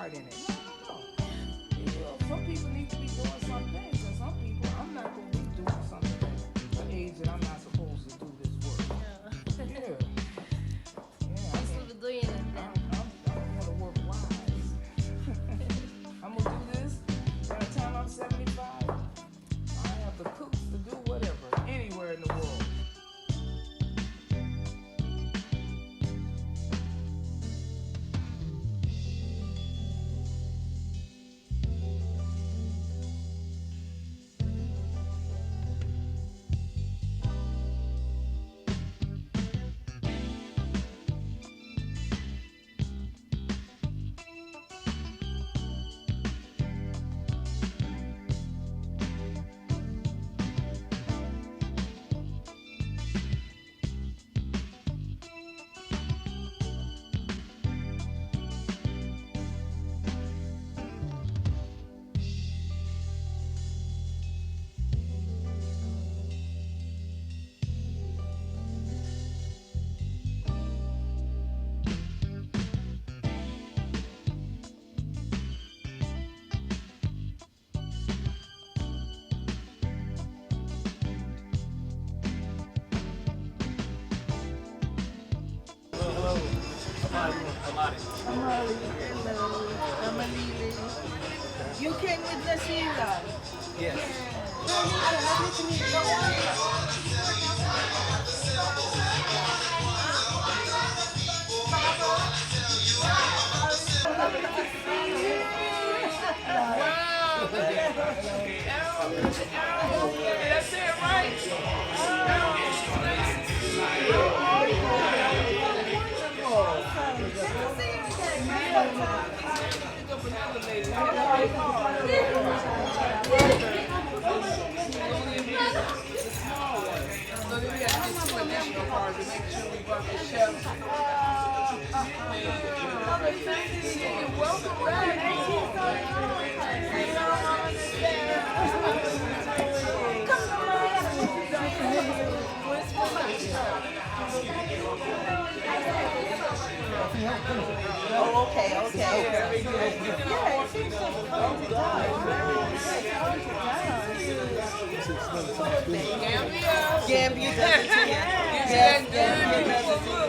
part in it. No. Some people need to be doing some things, and some people, I'm not going to be doing something at the age that I'm not supposed to do this work. Yeah. Yeah. Doing it then. I'm going to work wise. I'm going to do this by the time I'm 75. I have the cooks to do whatever, anywhere in the world. You came with Naasira? Yes. Wow! Did I say it right? So then we got to get two additional cards to make sure we brought the chef. Welcome back. Oh, okay, okay. Yeah, it seems so fun to Gambia. Gambia does it too. Yes, Gambia does it too.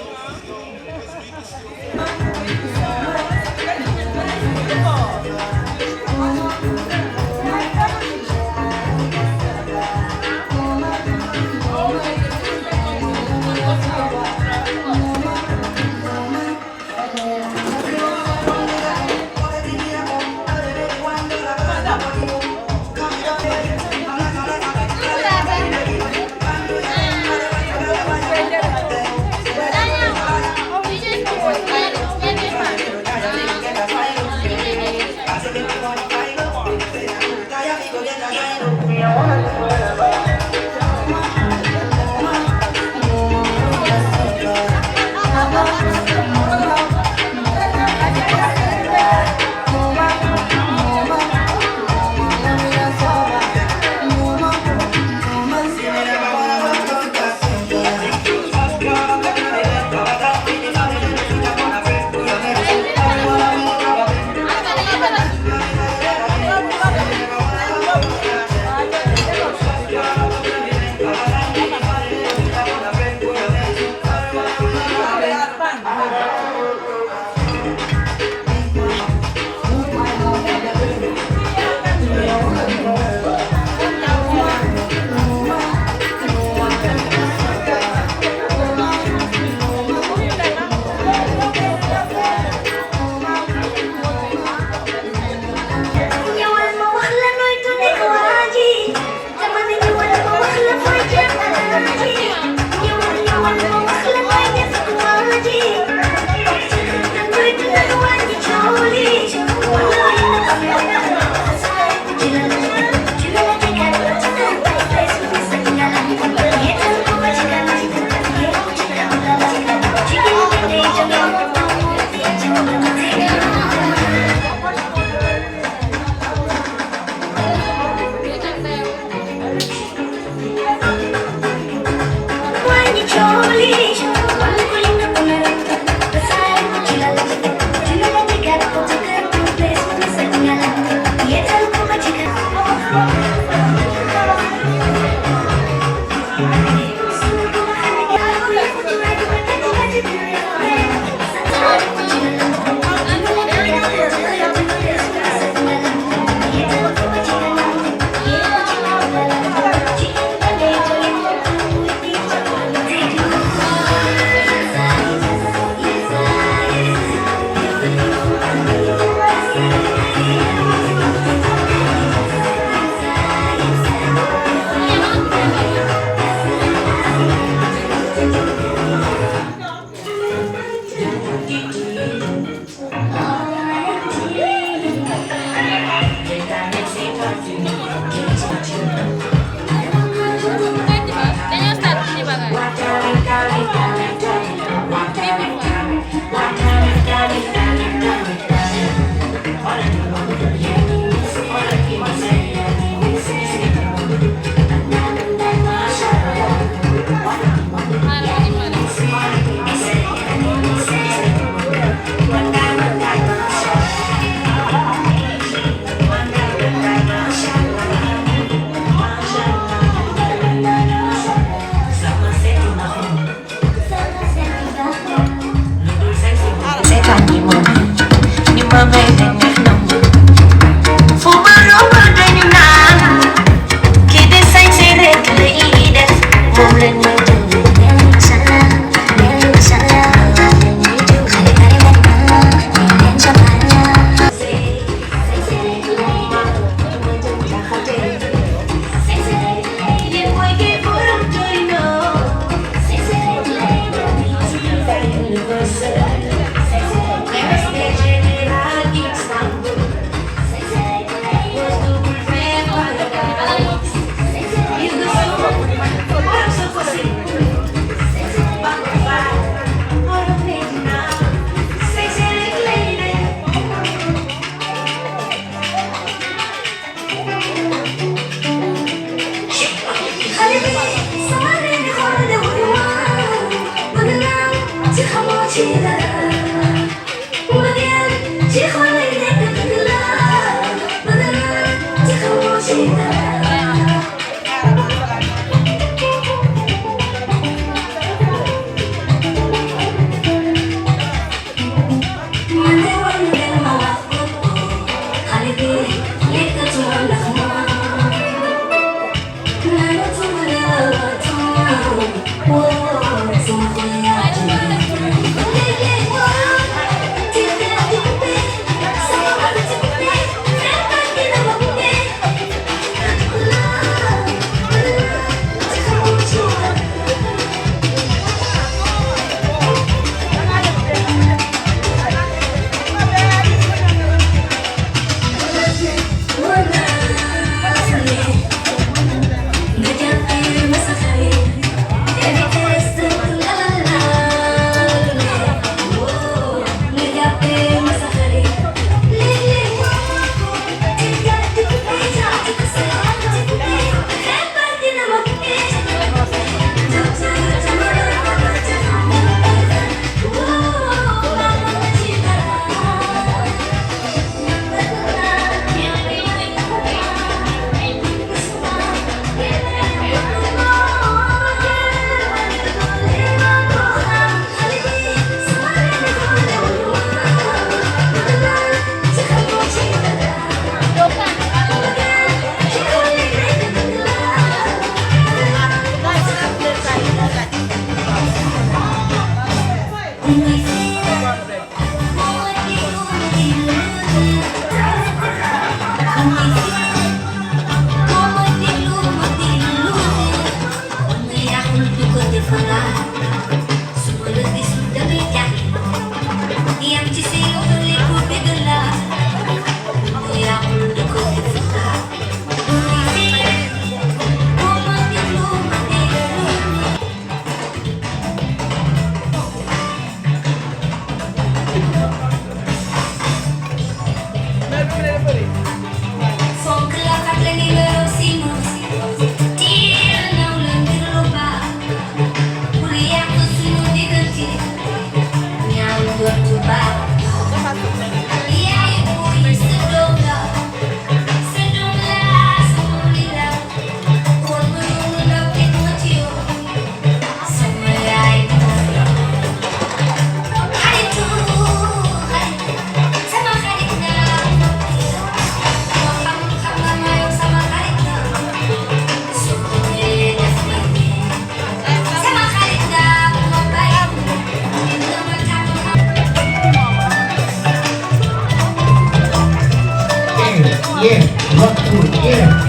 Yeah, rock to it, yeah.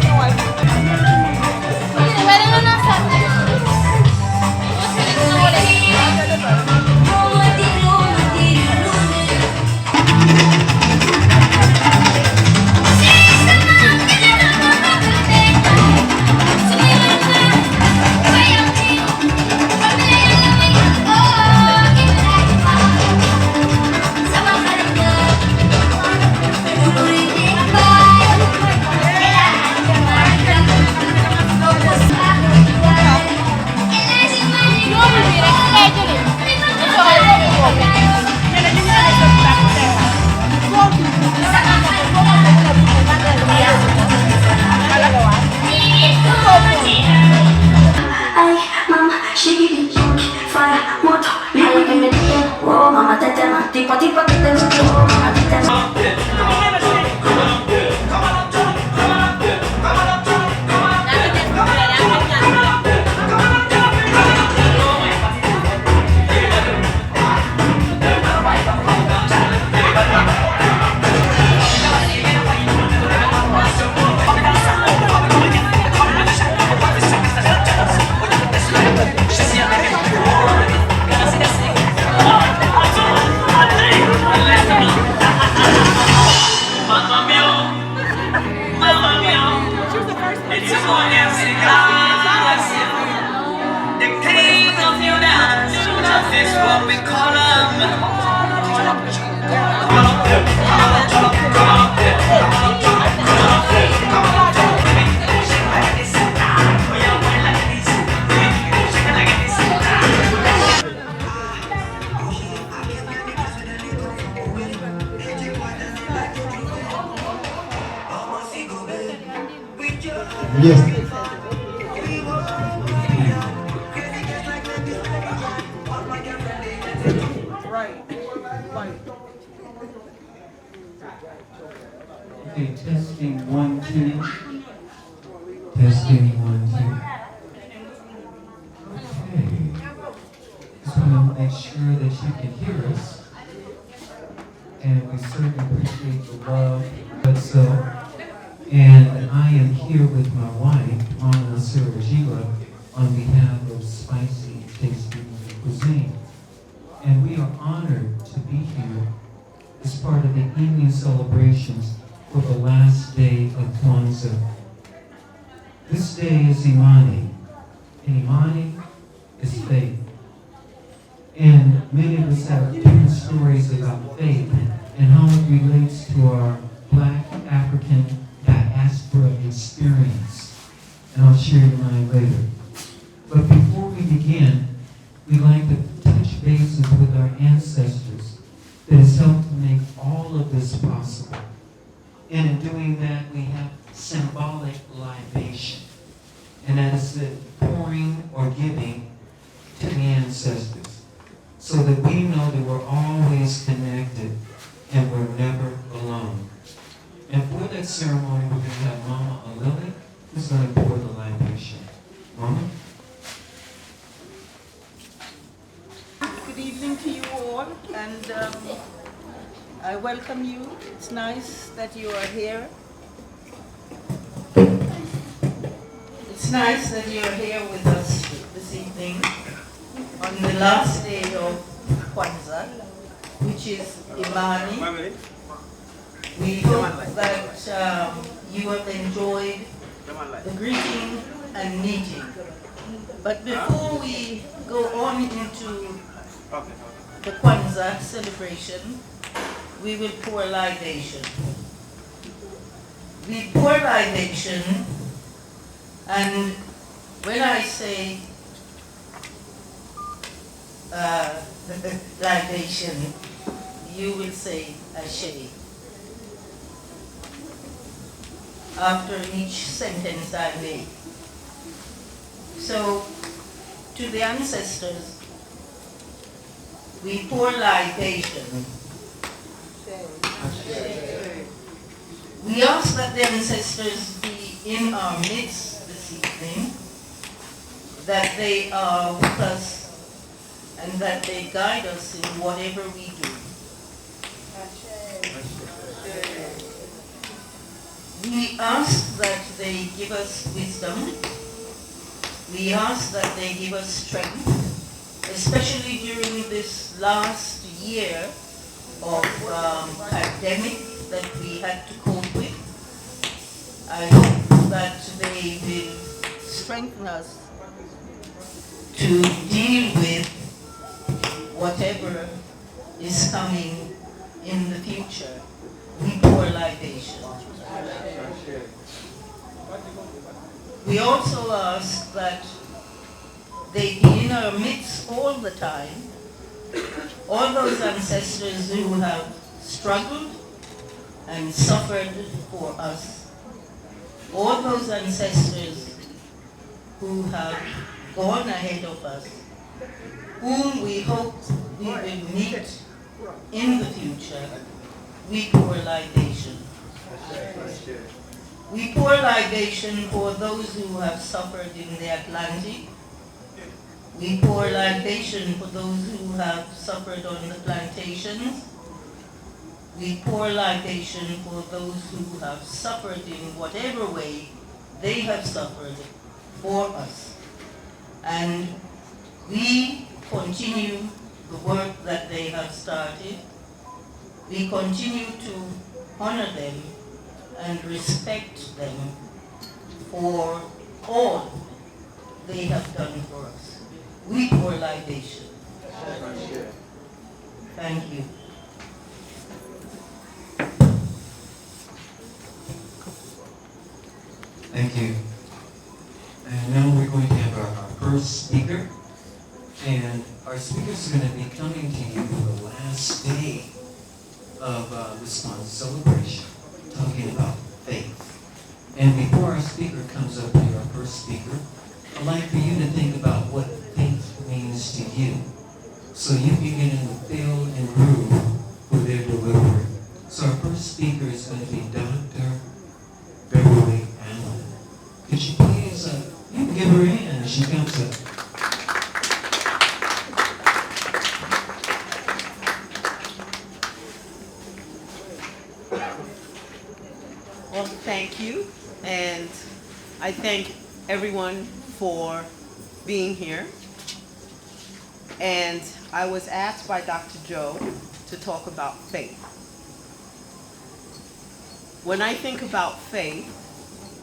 Yes. Okay, testing 1, 2. Testing 1, 2. Okay. Just want to make sure that you can hear us. And we certainly appreciate the love. Bledsoe. And I am here with my wife, Naasira, Ageela, on behalf of Spicy Tasting Cuisine. And we are honored to be here as part of the evening celebrations for the last day of Kwanza. This day is Imani, and Imani is faith. And many of us have different stories about faith and how it relates to our Black African diaspora experience. And I'll share mine later. But before we begin, we'd like to touch bases with our ancestors that has helped to make all of this possible. And in doing that, we have symbolic libation. And that is the pouring or giving to the ancestors, so that we know that we're always connected and we're never alone. And for that ceremony, we're going to have Mama Ageela, who's going to pour the libation. Mama? Good evening to you all, and I welcome you. It's nice that you are here. It's nice that you're here with us this evening on the last day of Kwanza, which is Imani. We hope that you have enjoyed the greeting and meeting. But before we go on into the Kwanza celebration, we will pour libation. We pour libation, and when I say libation, you will say Ashe. After each sentence I make. So, to the ancestors, we pour libation. We ask that the ancestors be in our midst this evening, that they are with us, and that they guide us in whatever we do. We ask that they give us wisdom. We ask that they give us strength, especially during this last year of pandemic that we had to cope with. I hope that they will strengthen us to deal with whatever is coming in the future. We pour libation. We also ask that they be in our midst all the time, all those ancestors who have struggled and suffered for us, all those ancestors who have gone ahead of us, whom we hope we will meet in the future. We pour libation. We pour libation for those who have suffered in the Atlantic. We pour libation for those who have suffered on the plantations. We pour libation for those who have suffered in whatever way they have suffered for us. And we continue the work that they have started. We continue to honor them and respect them for all they have done for us. We pour libation. Thank you. Thank you. And now we're going to have our first speaker. And our speaker is going to be coming to you the last day of this month's celebration, talking about faith. And before our speaker comes up here, our first speaker, I'd like for you to think about what faith means to you, so you can get in the feel and groove for their delivery. So our first speaker is going to be Dr. Gregory. Could you please, you can give her a hand as she comes up. Well, thank you, and I thank everyone for being here. And I was asked by Dr. Joe to talk about faith. When I think about faith,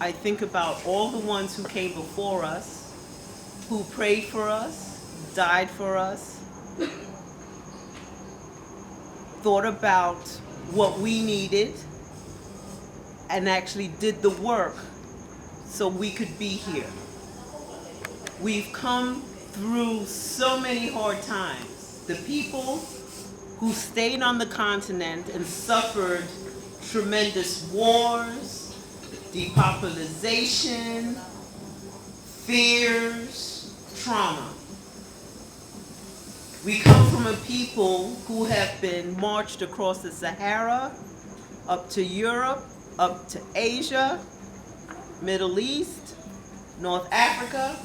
I think about all the ones who came before us, who prayed for us, died for us, thought about what we needed, and actually did the work so we could be here. We've come through so many hard times. The people who stayed on the continent and suffered tremendous wars, depopulation, fears, trauma. We come from a people who have been marched across the Sahara, up to Europe, up to Asia, Middle East, North Africa.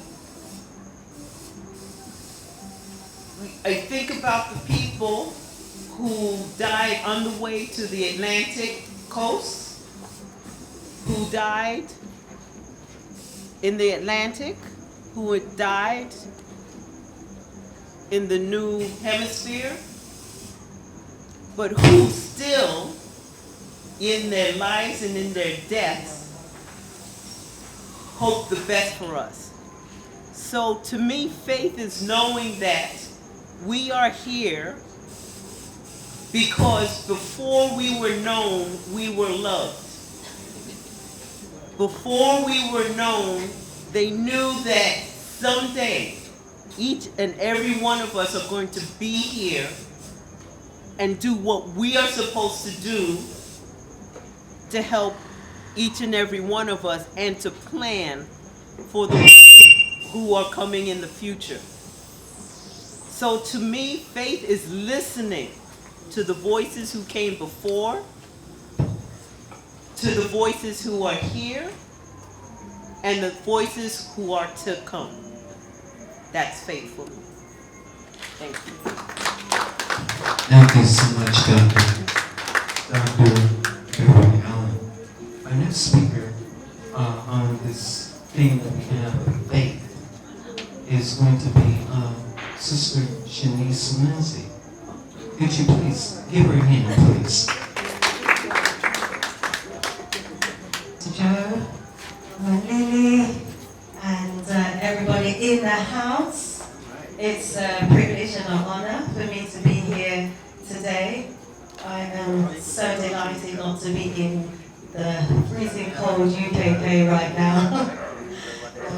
I think about the people who died on the way to the Atlantic coast, who died in the Atlantic, who had died in the new hemisphere, but who still, in their lives and in their deaths, hope the best for us. So to me, faith is knowing that we are here because before we were known, we were loved. Before we were known, they knew that someday each and every one of us are going to be here and do what we are supposed to do to help each and every one of us and to plan for the who are coming in the future. So to me, faith is listening to the voices who came before, to the voices who are here, and the voices who are to come. That's faith for me. Thank you. Thank you so much, Dr. Gregory Allen. Our next speaker on this theme that we have, faith, is going to be Sister Shanice Lindsay. Could you please give her a hand, please? Joe, Lily, and everybody in the house. It's a privilege and an honor for me to be here today. I am so delighted not to be in the freezing cold UKK right now,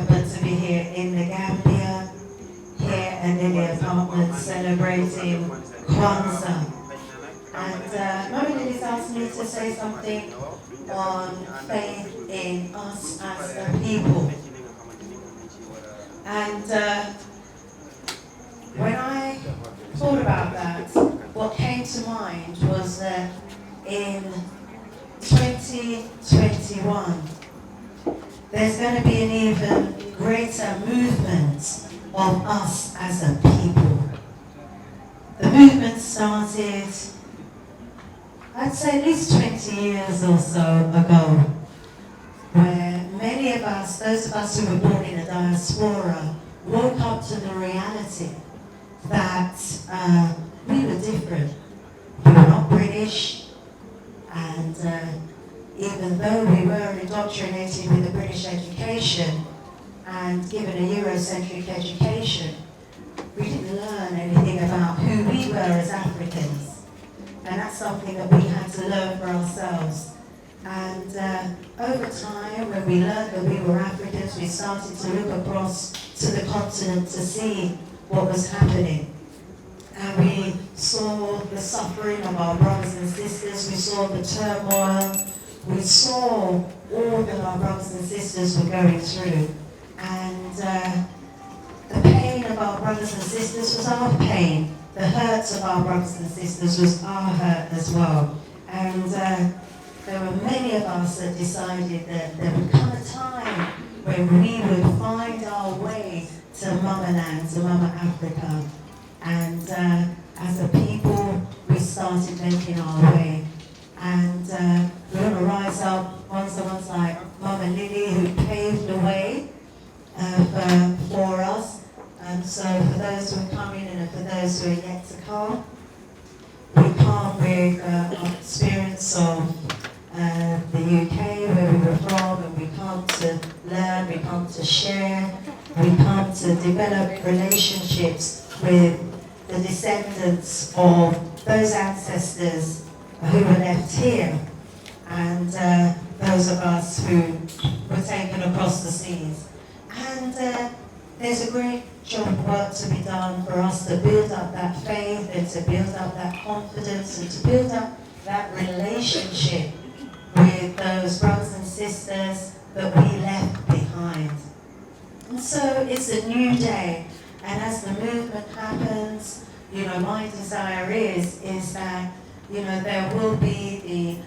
but to be here in the Gambia, here and in the apartment celebrating Kwanza. And Mama Lily's asked me to say something on faith in us as a people. And when I thought about that, what came to mind was that in 2021, there's going to be an even greater movement of us as a people. The movement started, I'd say at least 20 years or so ago, where many of us, those of us who were born in the diaspora, woke up to the reality that we were different. We were not British, and even though we were indoctrinated with a British education and given a Eurocentric education, we didn't learn anything about who we were as Africans. And that's something that we had to learn for ourselves. And over time, when we learned that we were Africans, we started to look across to the continent to see what was happening. And we saw the suffering of our brothers and sisters, we saw the turmoil, we saw all that our brothers and sisters were going through. And the pain of our brothers and sisters was our pain. The hurts of our brothers and sisters was our hurt as well. And there were many of us that decided that there would come a time when we would find our way to Mama Land, to Mama Africa. And as a people, we started making our way. And we want to rise up, ones like Mama Lily, who paved the way for us. And so for those who are coming and for those who are yet to come, we come with our experience of the UK, where we were from, and we come to learn, we come to share, we come to develop relationships with the descendants of those ancestors who were left here, and those of us who were taken across the seas. And there's a great job of work to be done for us to build up that faith and to build up that confidence and to build up that relationship with those brothers and sisters that we left behind. And so it's a new day, and as the movement happens, my desire is that, there will be the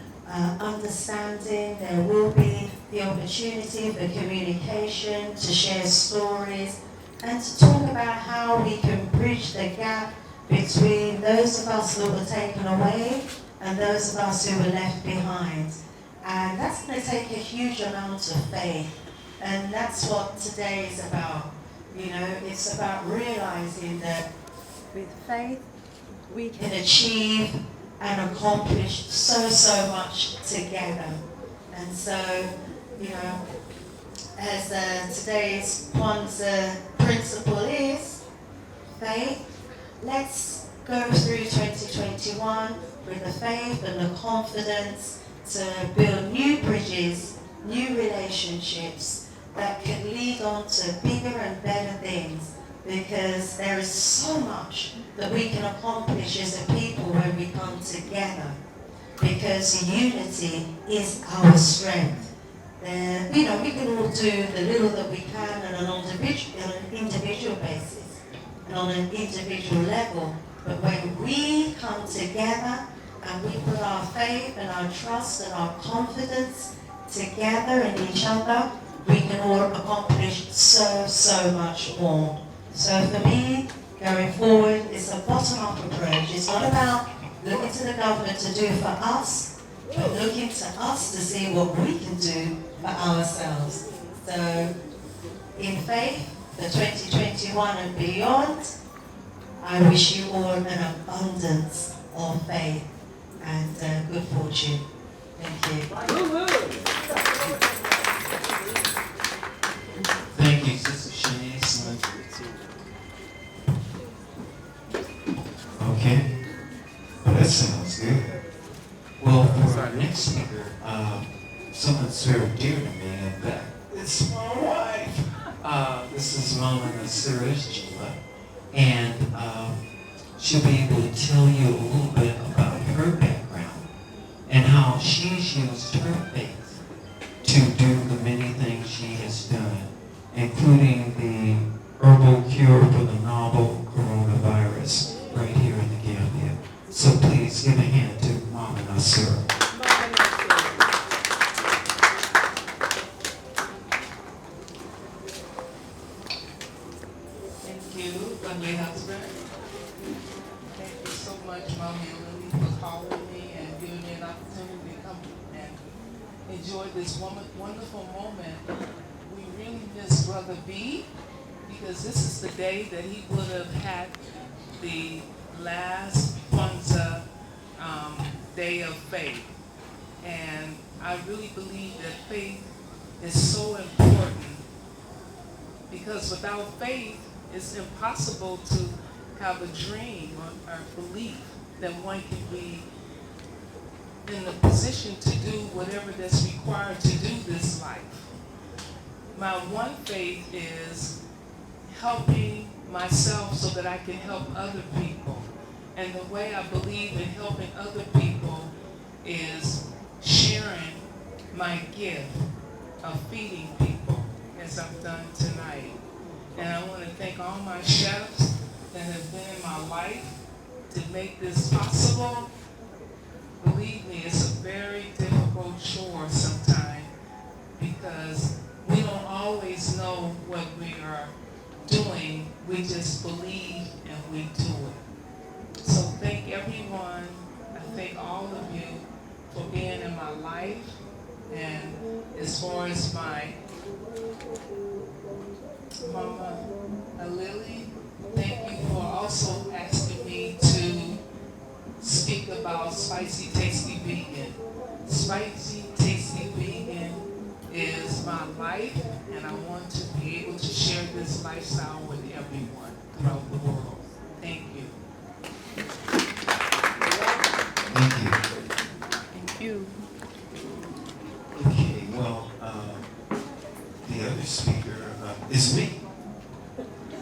understanding, there will be the opportunity for communication, to share stories, and to talk about how we can bridge the gap between those of us that were taken away and those of us who were left behind. And that's going to take a huge amount of faith. And that's what today is about. It's about realizing that with faith, we can achieve and accomplish so much together. And so, as today's Kwanza principle is faith, let's go through 2021 with the faith and the confidence to build new bridges, new relationships that can lead on to bigger and better things because there is so much that we can accomplish as a people when we come together, because unity is our strength. You know, we can all do the little that we can on an individual basis and on an individual level, but when we come together and we put our faith and our trust and our confidence together in each other, we can all accomplish so much more. So for me, going forward, it's a bottom-up approach. It's not about looking to the government to do for us, but looking to us to see what we can do for ourselves. So, in faith, for 2021 and beyond, I wish you all an abundance of faith and good fortune. Thank you. Thank you, Sister Shanice. Okay. Well, that sounds good. Well, for our next speaker, someone's very dear to me, in fact. It's my wife. This is Mama Naasira, Ageela, and she'll be able to tell you a little bit about her background and how she's used her faith to do the many things she has done, including the herbal cure for the novel coronavirus right here in the Gambia. So please give a hand to Mama Naasira. Thank you, my husband. Thank you so much, Mommy and Lily, for calling me and giving me an opportunity to come and enjoy this wonderful moment. We really miss Brother B, because this is the day that he would have had the last Kwanza day of faith. And I really believe that faith is so important, because without faith, it's impossible to have a dream or belief that one can be in the position to do whatever that's required to do this life. My one faith is helping myself so that I can help other people. And the way I believe in helping other people is sharing my gift of feeding people, as I've done tonight. And I want to thank all my chefs that have been in my life to make this possible. Believe me, it's a very difficult chore sometimes, because we don't always know what we are doing. We just believe and we do it. So thank everyone. I thank all of you for being in my life. And as far as my Mama Lily, thank you for also asking me to speak about Spicy Tasty Vegan. Spicy Tasty Vegan is my life, and I want to be able to share this lifestyle with everyone throughout the world. Thank you. Thank you. Thank you. Okay, well, the other speaker is me.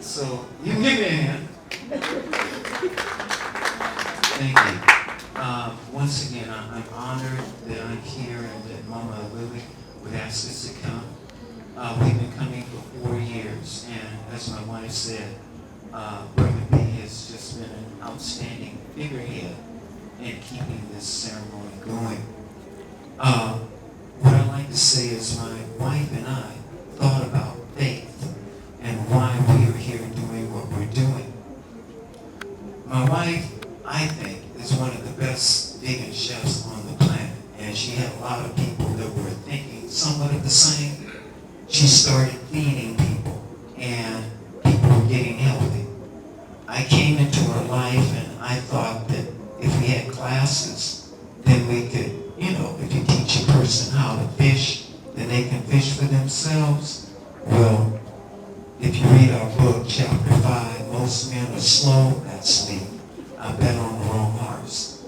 So you can give me a hand. Thank you. Once again, I'm honored that I'm here and that Mama Lily would ask us to come. We've been coming for 4 years, and as my wife said, Brother B has just been an outstanding figurehead in keeping this ceremony going. What I like to say is my wife and I thought about faith and why we are here doing what we're doing. My wife, I think, is one of the best vegan chefs on the planet, and she had a lot of people that were thinking somewhat of the same. She started feeding people, and people were getting healthy. I came into her life, and I thought that if we had classes, then we could, if you teach a person how to fish, then they can fish for themselves. Well, if you read our book, chapter 5, most men are slow at sleep. I bet on the wrong horse.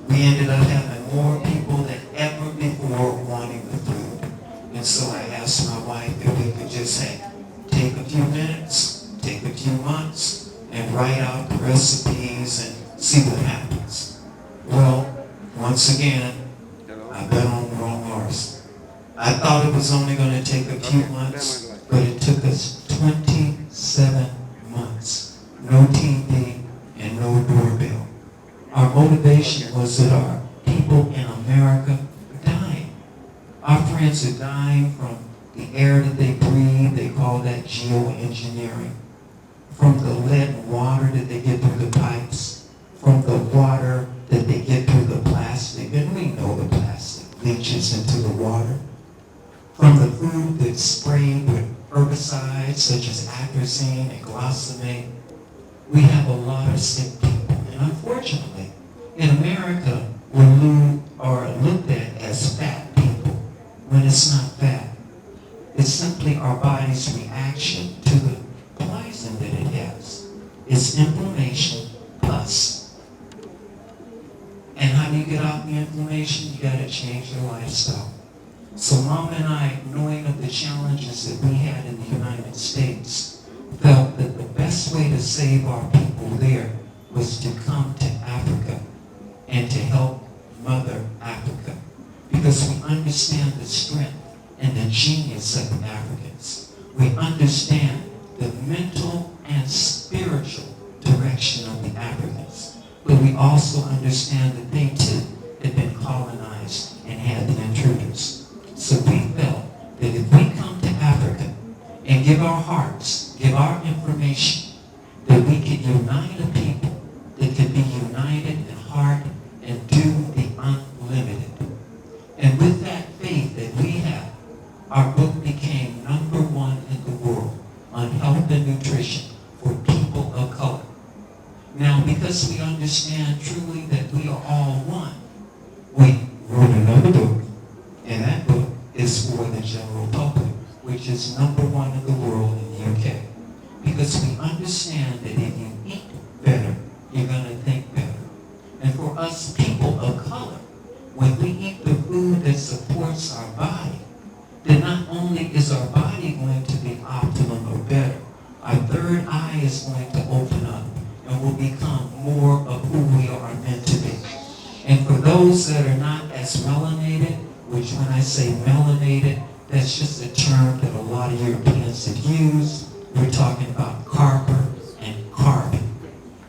We ended up having more people than ever before wanting the food. And so I asked my wife if we could just take a few minutes, take a few months, I bet on the wrong horse. I thought it was only going to take a few months, but it took us 27 months. No TV and no doorbell. Our motivation was that our people in America are dying. Our friends are dying from the air that they breathe. They call that geoengineering. From the lead and water that they get through the pipes. From the water that they get through the plastic. And we know the plastic leaches into the water. From the food that's sprayed with herbicides such as atrazine and glyphosate. We have a lot of sick people. And unfortunately, in America, we're looked at as fat people when it's not fat. It's simply our body's reaction to the poison that it has. It's inflammation plus. And how do you get out the inflammation? You gotta change your lifestyle. So Mom and I, knowing of the challenges that we had in the United States, felt that the best way to save our people there was to come to Africa and to help Mother Africa. Because we understand the strength and the genius of the Africans. We understand the mental and spiritual direction of the Africans. But we also understand that they too had been colonized and had the intruders. So we felt that if we come to Africa and give our hearts, give our information, that we could unite a people that could be united in heart and do the unlimited. And with that faith that we have, our book became #1 in the world on health and nutrition for people of color. Now, because we understand truly that we are all one, we wrote another book, and that book is for the general public, which is #1 in the world in the UK. Because we understand that if you eat better, you're going to think better. And for us people of color, when we eat the food that supports our body, then not only is our body going to be optimum or better, our third eye is going to open up and will become more of who we are meant to be. And for those that are not as melanated, which when I say melanated, that's just a term that a lot of Europeans have used. We're talking about copper and carbon.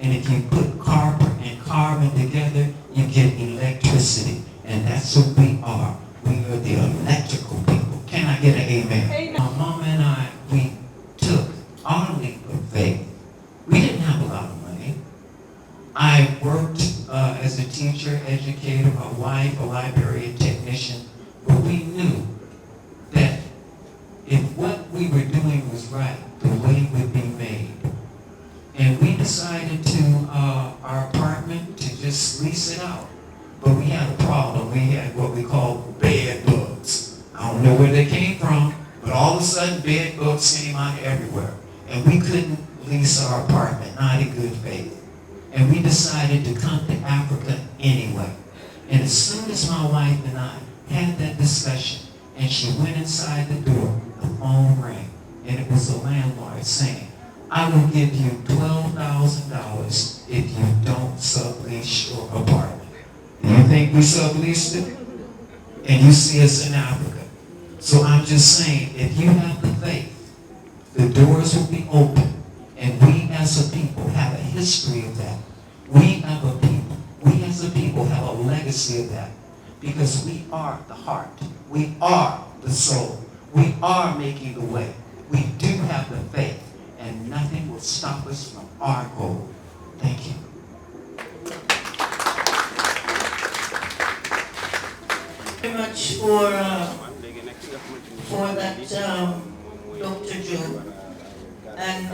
And if you put copper and carbon together, you get electricity. And that's what we are. We are the electrical people. Can I get an amen? Amen. My mom and I, we took our leap of faith. We didn't have a lot of money. I worked as a teacher, educator, my wife, a librarian technician, but we knew that if what we were doing was right, the way would be made. And we decided to, our apartment, to just lease it out. But we had a problem. We had what we call bed bugs. I don't know where they came from, but all of a sudden bed bugs came out everywhere. And we couldn't lease our apartment, not in good faith. And we decided to come to Africa anyway. And as soon as my wife and I had that discussion, and she went inside the door, the phone rang, and it was the landlord saying, I will give you $12,000 if you don't sublease your apartment. Do you think we subleased it? And you see us in Africa. So I'm just saying, if you have the faith, the doors will be open. And we as a people have a history of that. We as a people have a legacy of that. Because we are the heart. We are the soul. We are making the way. We do have the faith. And nothing will stop us from our goal. Thank you. Very much for that, Dr. Joe. And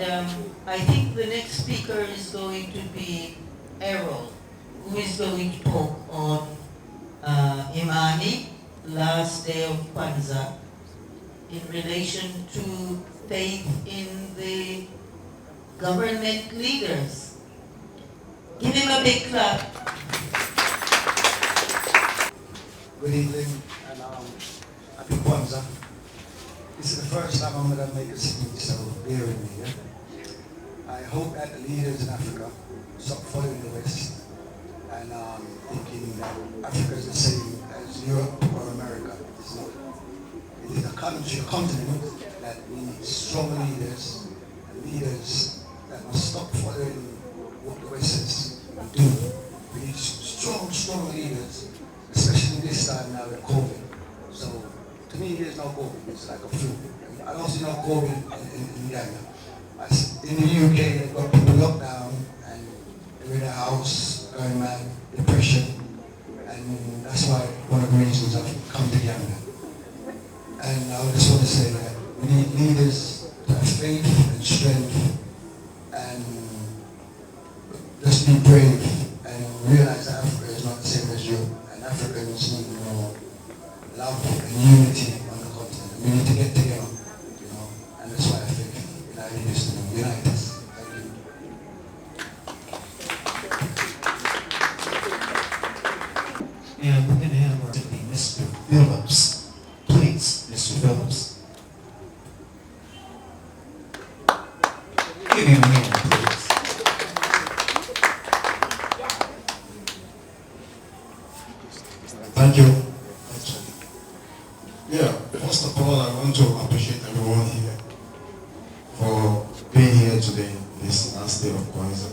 I think the next speaker is going to be Errol, who is going to talk on Imani, last day of Kwanza, in relation to faith in the government leaders. Give him a big clap. Good evening and happy Kwanza. This is the first time I'm going to make a speech, so bear with me. Yeah? I hope that the leaders in Africa stop following the West and thinking that Africa is the same as Europe country, a continent that needs strong leaders, and leaders that must stop following what the West says and do. We need strong leaders, especially in this time now with COVID. So to me, there's no COVID. It's like a flu. I don't see no COVID in Gambia. In the UK, they've got people locked down and they're in a house, going mad, depression, and that's why one of the reasons I've come to Gambia. And I just want to say that we need leaders to have faith and strength and just be brave and realize that Africa is not the same as you, and Africans need more love and unity on the continent. We need to get together, you know, and that's why I think I need us to unite us. Thank you. And we're going to have Mr. Phillips. Please, Mr. Phillips. Give him a hand, please. Thank you. Yeah, first of all, I want to appreciate everyone here for being here today, this last day of Kwanza.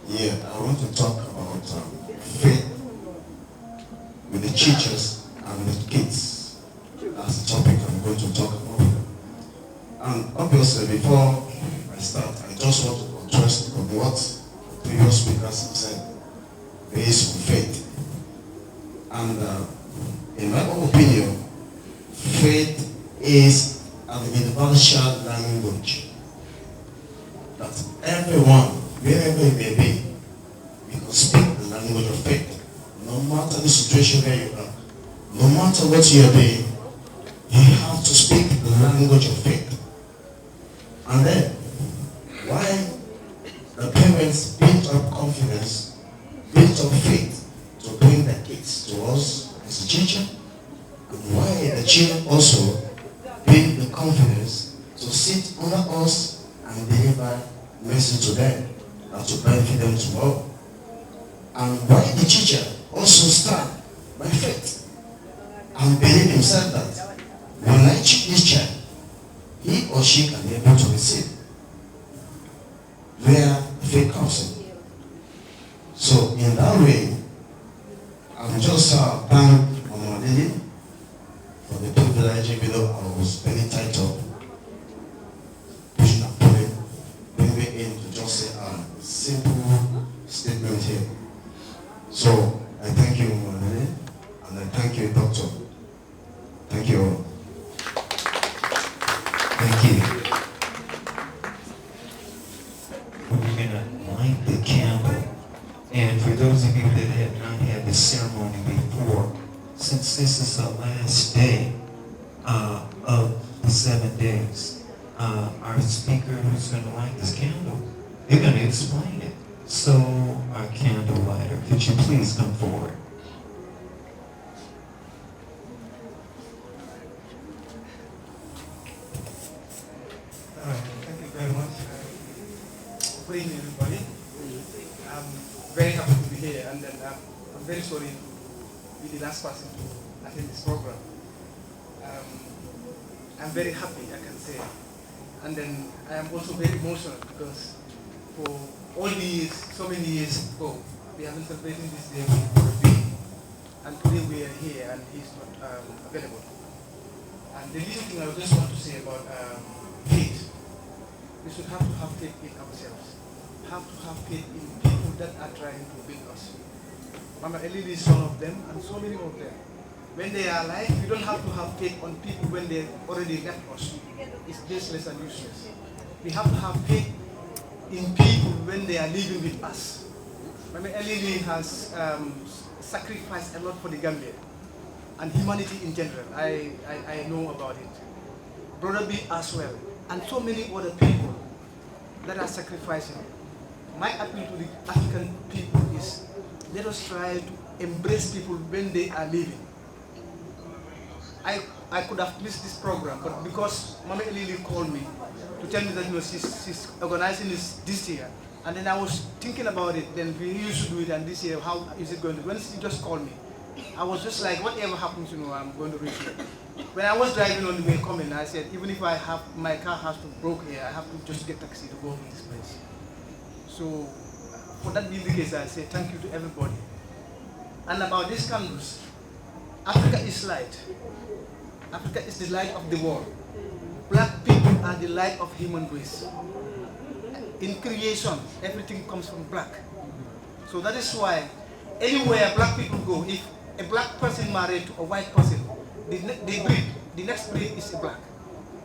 Yeah, I want to talk about faith with the teachers and the kids. That's the topic I'm going to talk about. And obviously, before I start, I just want to contrast with what the previous speakers have said, based on faith. And in my own opinion, faith is an universal language that everyone, wherever it may be, we can speak the language of faith. No matter the situation where you are, no matter what you are doing, you have to speak the language of faith. And then, why the parents built up confidence, built up faith to bring their kids to us as a teacher, and why the children also build the confidence to sit under us and deliver message to them and to benefit them tomorrow. And why the teacher also stand by faith and believe himself that when I teach this child, he or she can be able to receive where faith comes in. So in that way, I'm just thank Mama Lily for the privilege, even though I was very tight up, pushing and pulling, bring me in to just say a simple statement here. So I thank you, Mama Lily, and I thank you, Doctor. Thank you all. Thank you. We're going to light the candle. And for those of you that have not had the ceremony before, since this is the last day of the 7 days, our speaker who's going to light this candle, they're going to explain it. So, our candle lighter, could you please come forward? Thank you very much. Good evening, everybody. I'm very happy to be here, and then I'm very sorry to be the last person to attend this program. I'm very happy, I can say, and then I am also very emotional because for all these, so many years ago, we have been celebrating this day for a being, and today we are here and he's not available. And the little thing I just want to say about faith, we should have to have faith in ourselves, have to have faith in people that are trying to build us. Mama Elili is one of them, and so many of them. When they are alive, we don't have to have faith on people when they already left us. It's baseless and useless. We have to have faith in people when they are living with us. Mama Elili has sacrificed a lot for the Gambia and humanity in general. I know about it. Brother B as well, and so many other people that are sacrificing. My appeal to the African people is, let us try to embrace people when they are living. I could have missed this program, but because Mama Elili called me to tell me that she's organizing this year, and then I was thinking about it, then we used to do it, and this year, how is it going to, when she just called me, I was just like, whatever happens, I'm going to reach it. When I was driving on the way coming, I said, even if my car has to broke here, I have to just get taxi to go to this place. So for that being the case, I say thank you to everybody. And about these candles, Africa is light. Africa is the light of the world. Black people are the light of human race. In creation, everything comes from black. So that is why anywhere black people go, if a black person married to a white person, the next breed is a black.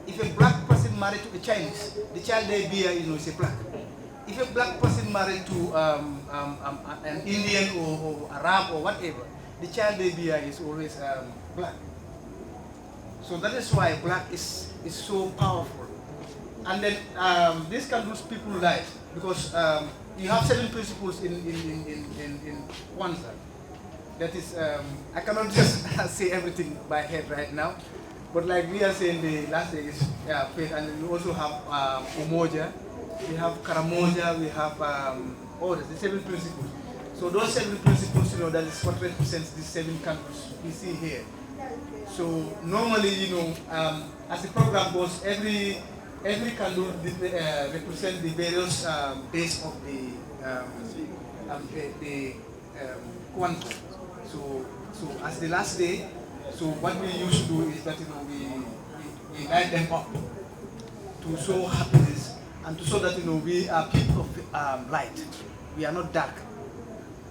If a black person married to a Chinese, the child they bear is a black. If a black person married to an Indian or Arab or whatever, the child they bear is always black. So that is why black is so powerful. And then these candles people light because you have 7 principles in Kwanza. That is, I cannot just say everything by head right now, but like we are saying, the last day is faith, and then we also have Umoja, we have Karamoja, we have the 7 principles. So those 7 principles, that is what represents these 7 candles we see here. So normally, as the program goes, every candle represents the various days of the Kwanza. So as the last day, so what we used to do is that we light them up to show happiness and to show that we are people of light. We are not dark.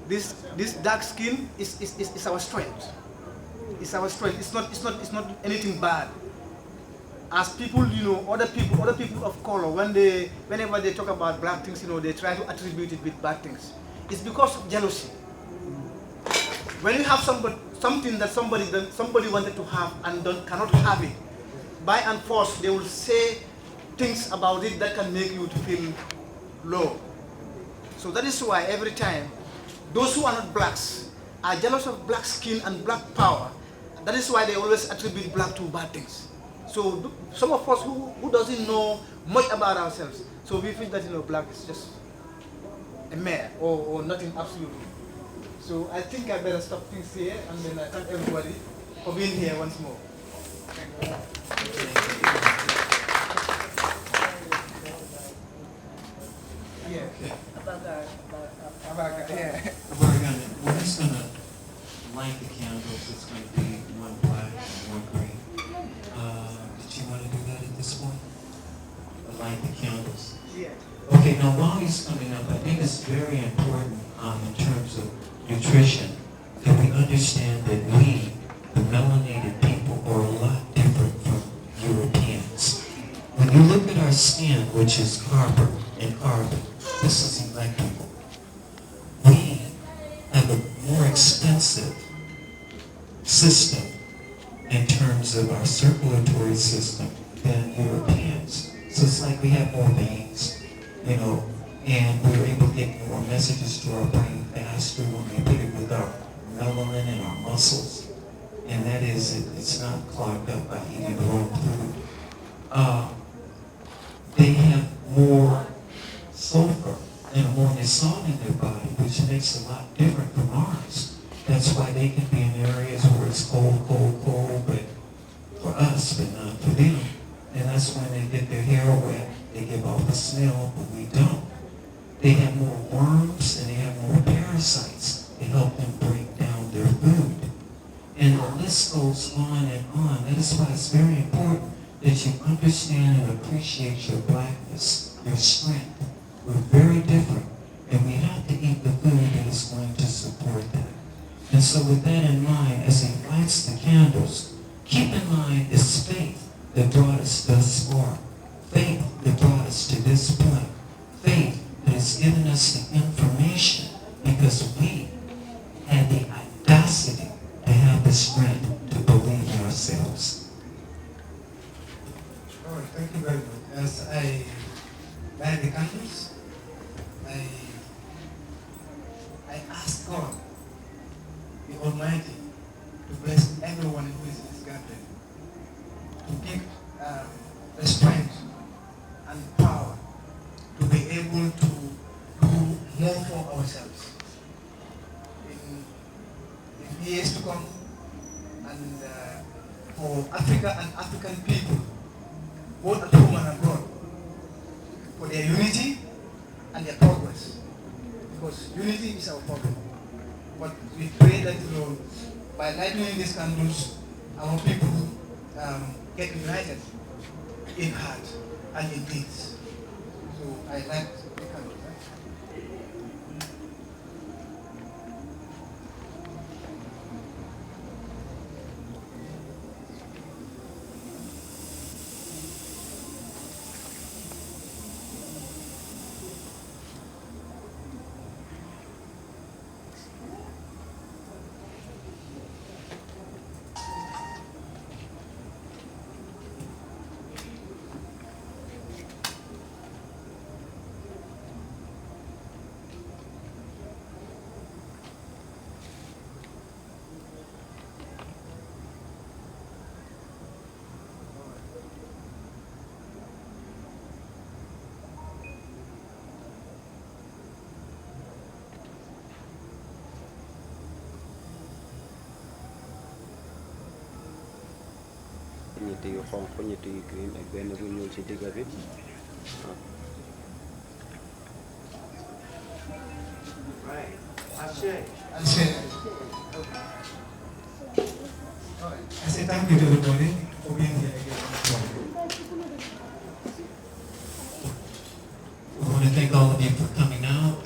This dark skin is our strength. It's our strength. It's not anything bad. As people, other people of color, whenever they talk about black things, they try to attribute it with bad things. It's because of jealousy. When you have something that somebody wanted to have and cannot have it, by and force they will say things about it that can make you to feel low. So that is why every time those who are not blacks are jealous of black skin and black power. That is why they always attribute black to bad things. So some of us who doesn't know much about ourselves, so we feel that black is just a mare or nothing absolutely. So I think I better stop things here, and then I thank everybody for being here once more. Yeah. Yeah. We're just going to light the candles. It's going to be one black and one green. Did you want to do that at this point? Light the candles. Yeah. Okay, now while he's coming up, I think it's very important in terms of nutrition that we understand that we, the melanated people, are a lot different from Europeans. When you look at our skin, which is copper and carbon, this is electrical. We have a more expensive system in terms of our circulatory system than Europeans. So it's like we have more veins, and we're able to get more messages to our brain faster when we put it with our melanin and our muscles. And that is, it's not clogged up by eating the wrong food. They have more sulfur and ammonia salt in their body, which makes it a lot different from ours. That's why they can be in areas where it's cold, but for us, but not for them. And that's when they get their hair wet, they give off a smell, but we don't. They have more worms and they have more parasites to help them break down their food. And the list goes on and on. That is why it's very important that you understand and appreciate your blackness, your strength. We're very different, and we have to eat the food that is going to support that. And so with that in mind, as he lights the candles, keep in mind it's faith that brought us thus far. Faith that brought us to this point. Faith that has given us the information because we had the audacity to have the strength to believe in ourselves. All right, thank you very much. As I light the candles, I ask God, the Almighty, to bless everyone who is in this garden, to give the strength and power to be able to do more for ourselves. In years to come, for Africa and African people, both at home and abroad, for their unity and their progress. Because unity is our problem. But we pray that, by lighting these candles, our people get united in heart and in deeds. So I like the candles. ñetti yu xonq ñetti yu green ak benn bu ñuul ci digga bi I say thank you to everybody for being here again. We want to thank all of you for coming out.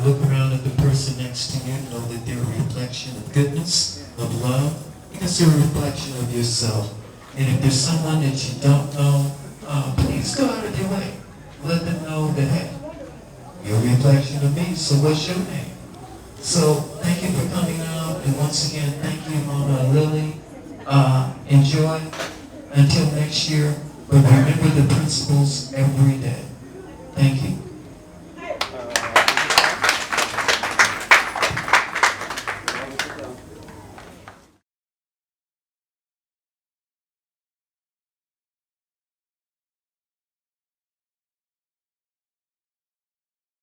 Look around at the person next to you, know that they're a reflection of goodness, of love, because they're a reflection of yourself. And if there's someone that you don't know, please go out of your way. Let them know that, hey, you're a reflection of me, so what's your name? So thank you for coming out, and once again, thank you, Mama Lily. Enjoy until next year, but remember the principles every day.